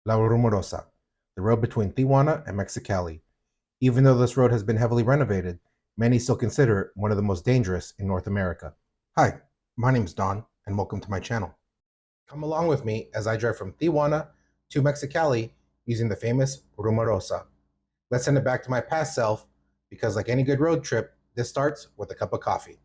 La Rumorosa, the road between Tijuana and Mexicali. Even though this road has been heavily renovated, many still consider it one of the most dangerous in North America. Hi, my name is Don, and welcome to my channel. Come along with me as I drive from Tijuana to Mexicali using the famous Rumorosa. Let's send it back to my past self, because like any good road trip, this starts with a cup of coffee.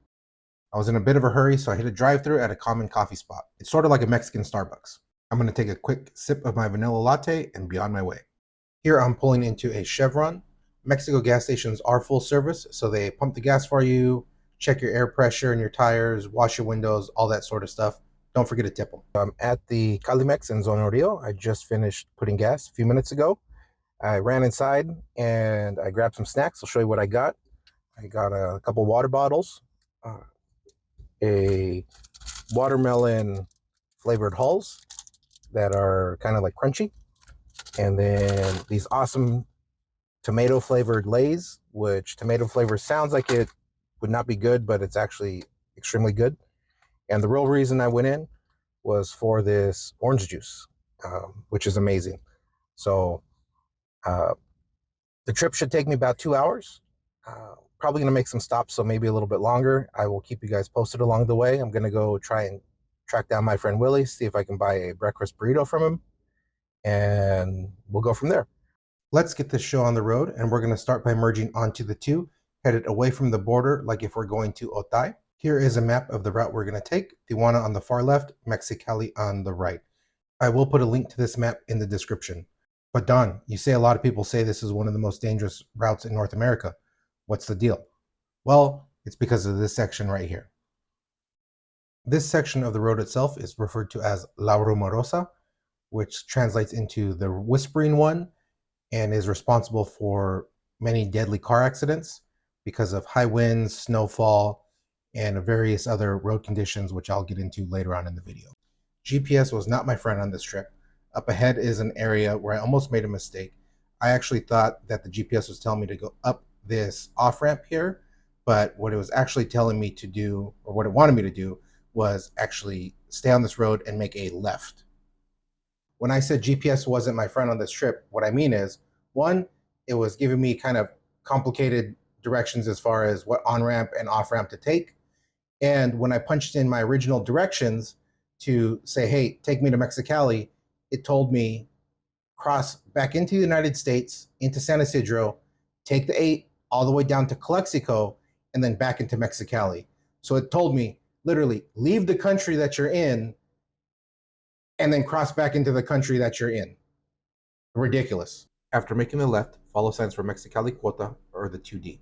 I was in a bit of a hurry, so I hit a drive-thru at a common coffee spot. It's sort of like a Mexican Starbucks. I'm going to take a quick sip of my vanilla latte and be on my way. Here I'm pulling into a Chevron. Mexico gas stations are full service, so they pump the gas for you, check your air pressure and your tires, wash your windows, all that sort of stuff. Don't forget to tip them. I'm at the Calimex in Zona Rio. I just finished putting gas a few minutes ago. I ran inside and I grabbed some snacks. I'll show you what I got. I got a couple water bottles, a watermelon flavored hulls that are kind of like crunchy, and then these awesome tomato flavored Lays, which tomato flavor sounds like it would not be good, but it's actually extremely good. And the real reason I went in was for this orange juice, which is amazing. So the trip should take me about 2 hours. Probably going to make some stops, so maybe a little bit longer. I will keep you guys posted along the way. I'm going to go try and track down my friend Willie, see if I can buy a breakfast burrito from him, and we'll go from there. Let's get this show on the road, and we're going to start by merging onto the two, headed away from the border like if we're going to Otay. Here is a map of the route we're going to take. Tijuana on the far left, Mexicali on the right. I will put a link to this map in the description. But Don, you say a lot of people say this is one of the most dangerous routes in North America. What's the deal? Well, it's because of this section right here. This section of the road itself is referred to as La Rumorosa, which translates into the Whispering One, and is responsible for many deadly car accidents because of high winds, snowfall, and various other road conditions, which I'll get into later on in the video. GPS was not my friend on this trip. Up ahead is an area where I almost made a mistake. I actually thought that the GPS was telling me to go up this off-ramp here, but what it was actually telling me to do, or what it wanted me to do, was actually stay on this road and make a left. When I said GPS wasn't my friend on this trip, what I mean is, one, it was giving me kind of complicated directions as far as what on-ramp and off-ramp to take. And when I punched in my original directions to say, hey, take me to Mexicali, it told me cross back into the United States, into San Isidro, take the 8 all the way down to Calexico, and then back into Mexicali. So it told me, literally, leave the country that you're in and then cross back into the country that you're in. Ridiculous. After making the left, follow signs for Mexicali Quota, or the 2D.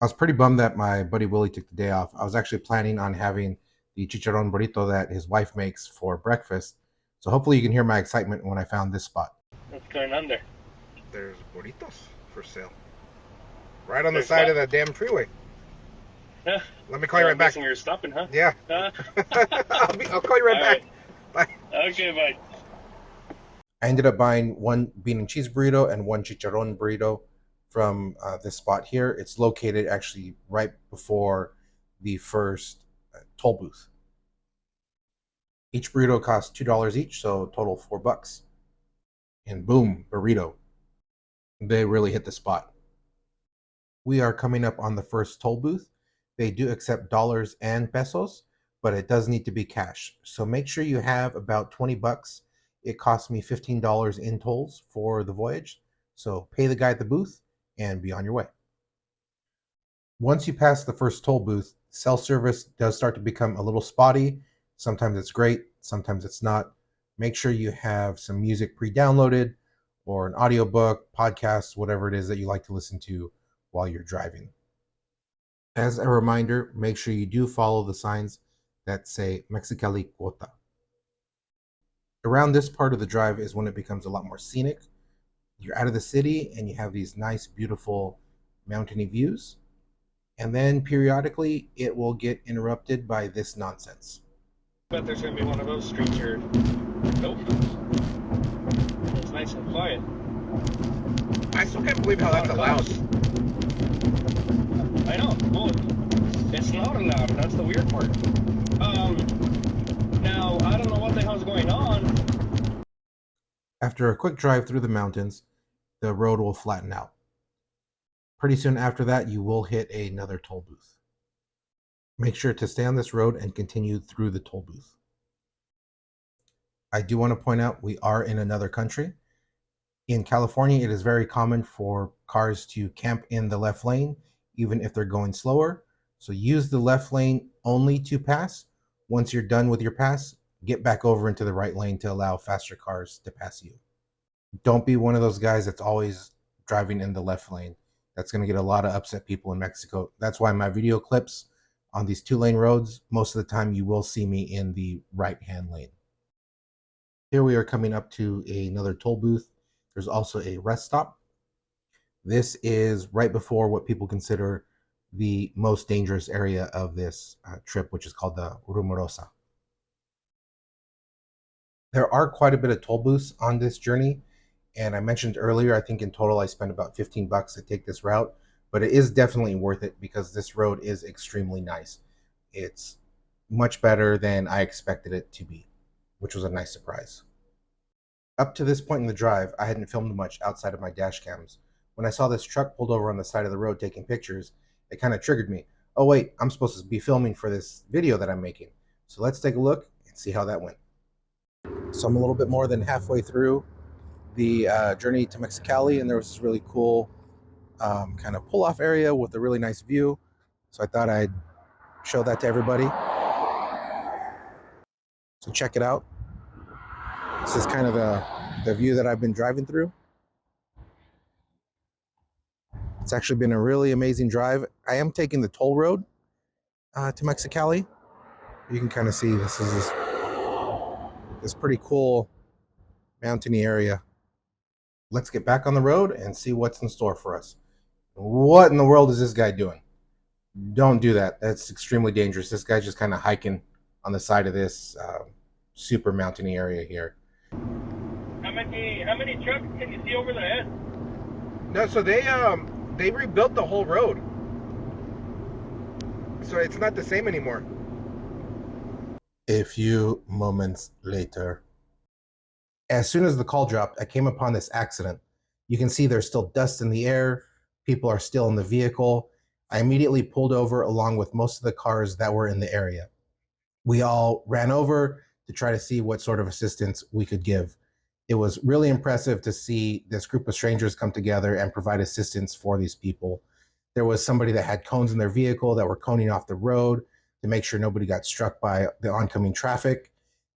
I was pretty bummed that my buddy Willie took the day off. I was actually planning on having the chicharron burrito that his wife makes for breakfast. So hopefully you can hear my excitement when I found this spot. What's going on there? There's burritos for sale. Right on the side of that damn freeway. Yeah. Let me call you right back. You're stopping, huh? Yeah. I'll call you right back. Bye. Okay, bye. I ended up buying one bean and cheese burrito and one chicharron burrito from this spot here. It's located actually right before the first toll booth. Each burrito costs $2 each, so total $4. And boom, burrito. They really hit the spot. We are coming up on the first toll booth. They do accept dollars and pesos, but it does need to be cash. So make sure you have about $20. It cost me $15 in tolls for the voyage. So pay the guy at the booth and be on your way. Once you pass the first toll booth, cell service does start to become a little spotty. Sometimes it's great, sometimes it's not. Make sure you have some music pre-downloaded or an audiobook, podcast, whatever it is that you like to listen to while you're driving. As a reminder, make sure you do follow the signs that say Mexicali Quota. Around this part of the drive is when it becomes a lot more scenic. You're out of the city and you have these nice, beautiful mountainy views. And then periodically it will get interrupted by this nonsense. Bet there's going to be one of those streets here. Nope. It's nice and quiet. I still can't believe how that's allowed. I know. Well, it's not allowed. That's the weird part. Now, I don't know what the hell's going on. After a quick drive through the mountains, the road will flatten out. Pretty soon after that, you will hit another toll booth. Make sure to stay on this road and continue through the toll booth. I do want to point out we are in another country. In California, it is very common for cars to camp in the left lane, even if they're going slower. So use the left lane only to pass. Once you're done with your pass, get back over into the right lane to allow faster cars to pass you. Don't be one of those guys that's always driving in the left lane. That's going to get a lot of upset people in Mexico. That's why my video clips on these 2-lane roads, most of the time you will see me in the right-hand lane. Here we are coming up to another toll booth. There's also a rest stop. This is right before what people consider the most dangerous area of this trip, which is called the Rumorosa. There are quite a bit of toll booths on this journey. And I mentioned earlier, I think in total I spent about $15 to take this route, but it is definitely worth it because this road is extremely nice. It's much better than I expected it to be, which was a nice surprise. Up to this point in the drive, I hadn't filmed much outside of my dash cams. When I saw this truck pulled over on the side of the road taking pictures, it kind of triggered me. Oh wait, I'm supposed to be filming for this video that I'm making. So let's take a look and see how that went. So I'm a little bit more than halfway through the journey to Mexicali, and there was this really cool kind of pull-off area with a really nice view. So I thought I'd show that to everybody. So check it out. This is kind of the view that I've been driving through. It's actually been a really amazing drive. I am taking the toll road to Mexicali. You can kind of see this is this pretty cool mountainy area. Let's get back on the road and see what's in store for us. What in the world is this guy doing? Don't do that. That's extremely dangerous. This guy's just kind of hiking on the side of this super mountainy area here. How many trucks can you see over the head? No, so they rebuilt the whole road. So it's not the same anymore. A few moments later. As soon as the call dropped, I came upon this accident. You can see there's still dust in the air. People are still in the vehicle. I immediately pulled over along with most of the cars that were in the area. We all ran over to try to see what sort of assistance we could give. It was really impressive to see this group of strangers come together and provide assistance for these people. There was somebody that had cones in their vehicle that were coning off the road to make sure nobody got struck by the oncoming traffic.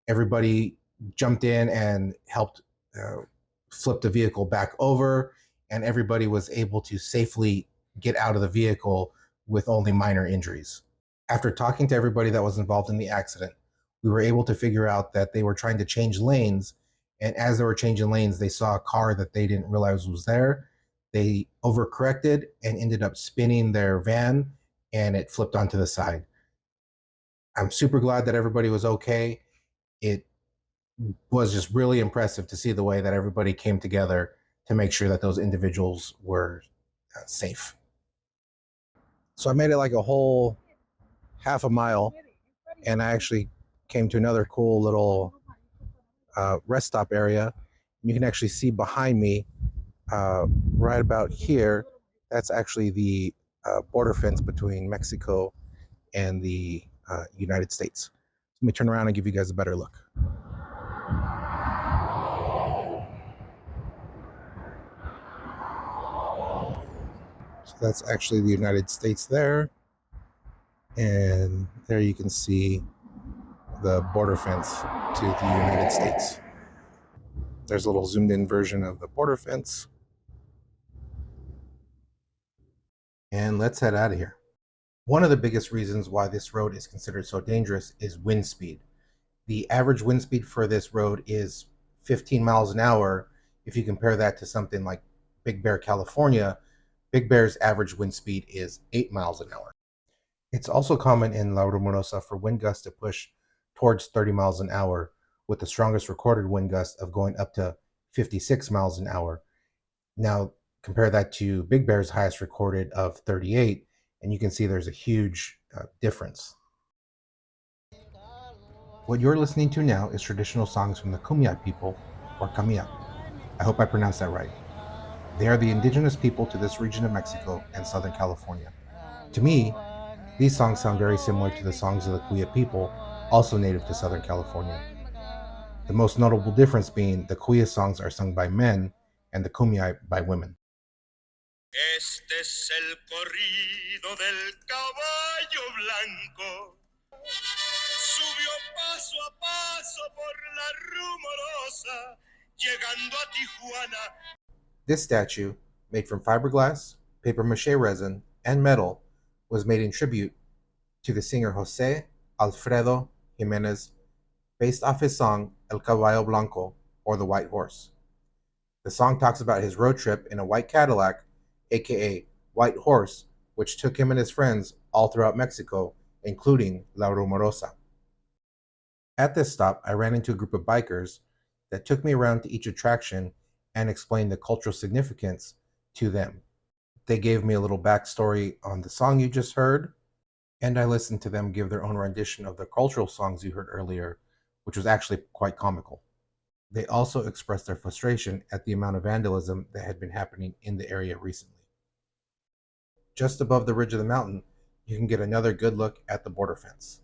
Everybody jumped in and helped flip the vehicle back over, and everybody was able to safely get out of the vehicle with only minor injuries. After talking to everybody that was involved in the accident, we were able to figure out that they were trying to change lanes, and as they were changing lanes, they saw a car that they didn't realize was there. They overcorrected and ended up spinning their van, and it flipped onto the side. I'm super glad that everybody was okay. It was just really impressive to see the way that everybody came together to make sure that those individuals were safe. So I made it like a whole half a mile, and I actually came to another cool little rest stop area. You can actually see behind me, right about here, that's actually the border fence between Mexico and the United States. Let me turn around and give you guys a better look. So that's actually the United States there. And there you can see the border fence to the United States. There's a little zoomed in version of the border fence. And let's head out of here. One of the biggest reasons why this road is considered so dangerous is wind speed. The average wind speed for this road is 15 miles an hour. If you compare that to something like Big Bear, California, Big Bear's average wind speed is 8 miles an hour. It's also common in La Rumorosa for wind gusts to push towards 30 miles an hour, with the strongest recorded wind gust of going up to 56 miles an hour. Now, compare that to Big Bear's highest recorded of 38, and you can see there's a huge difference. What you're listening to now is traditional songs from the Kumiat people, or Kamiat. I hope I pronounced that right. They are the indigenous people to this region of Mexico and Southern California. To me, these songs sound very similar to the songs of the Kuya people, also native to Southern California. The most notable difference being the Kuya songs are sung by men and the Kumeyaay by women. Este es el corrido del caballo blanco. Subió paso a paso por la Rumorosa, llegando a Tijuana. This statue, made from fiberglass, paper mache resin, and metal, was made in tribute to the singer Jose Alfredo Jimenez, based off his song El Caballo Blanco, or The White Horse. The song talks about his road trip in a white Cadillac, aka White Horse, which took him and his friends all throughout Mexico, including La Rumorosa. At this stop, I ran into a group of bikers that took me around to each attraction and explained the cultural significance to them. They gave me a little backstory on the song you just heard, and I listened to them give their own rendition of the cultural songs you heard earlier, which was actually quite comical. They also expressed their frustration at the amount of vandalism that had been happening in the area recently. Just above the ridge of the mountain, you can get another good look at the border fence.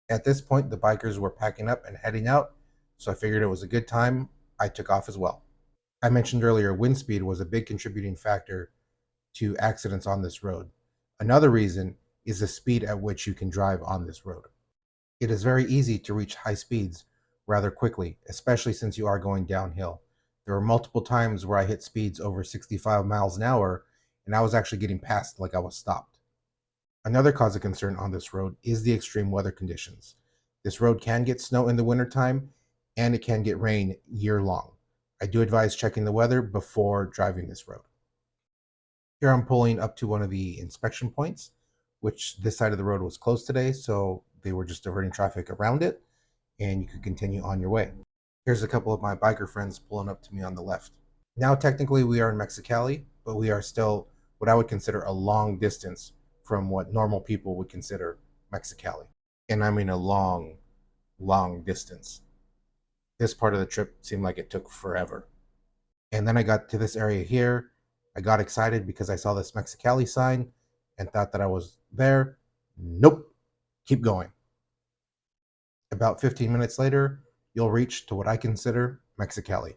At this point, the bikers were packing up and heading out, so I figured it was a good time. I took off as well. I mentioned earlier wind speed was a big contributing factor to accidents on this road. Another reason is the speed at which you can drive on this road. It is very easy to reach high speeds rather quickly, especially since you are going downhill. There were multiple times where I hit speeds over 65 miles an hour, and I was actually getting passed like I was stopped. Another cause of concern on this road is the extreme weather conditions. This road can get snow in the wintertime, and it can get rain year long. I do advise checking the weather before driving this road. Here I'm pulling up to one of the inspection points, which this side of the road was closed today, so they were just diverting traffic around it, and you could continue on your way. Here's a couple of my biker friends pulling up to me on the left. Now technically we are in Mexicali, but we are still what I would consider a long distance from what normal people would consider Mexicali. And I mean a long, long distance. This part of the trip seemed like it took forever. And then I got to this area here. I got excited because I saw this Mexicali sign and thought that I was there. Nope. Keep going. About 15 minutes later, you'll reach to what I consider Mexicali.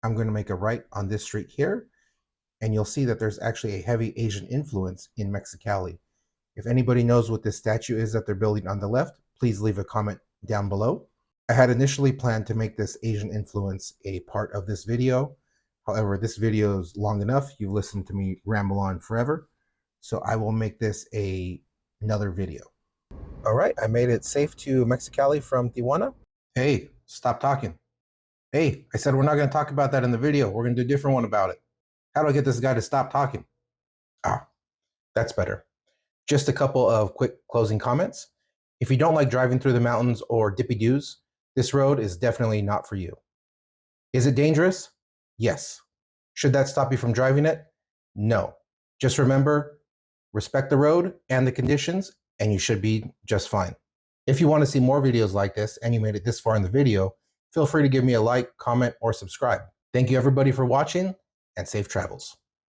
I'm going to make a right on this street here, and you'll see that there's actually a heavy Asian influence in Mexicali. If anybody knows what this statue is that they're building on the left, please leave a comment down below. I had initially planned to make this Asian influence a part of this video. However, this video is long enough. You've listened to me ramble on forever. So I will make this another video. All right, I made it safe to Mexicali from Tijuana. Hey, stop talking. Hey, I said we're not going to talk about that in the video. We're going to do a different one about it. How do I get this guy to stop talking? Ah, that's better. Just a couple of quick closing comments. If you don't like driving through the mountains or dippy-doos, this road is definitely not for you. Is it dangerous? Yes. Should that stop you from driving it? No. Just remember, respect the road and the conditions, and you should be just fine. If you want to see more videos like this and you made it this far in the video, feel free to give me a like, comment, or subscribe. Thank you everybody for watching, and safe travels.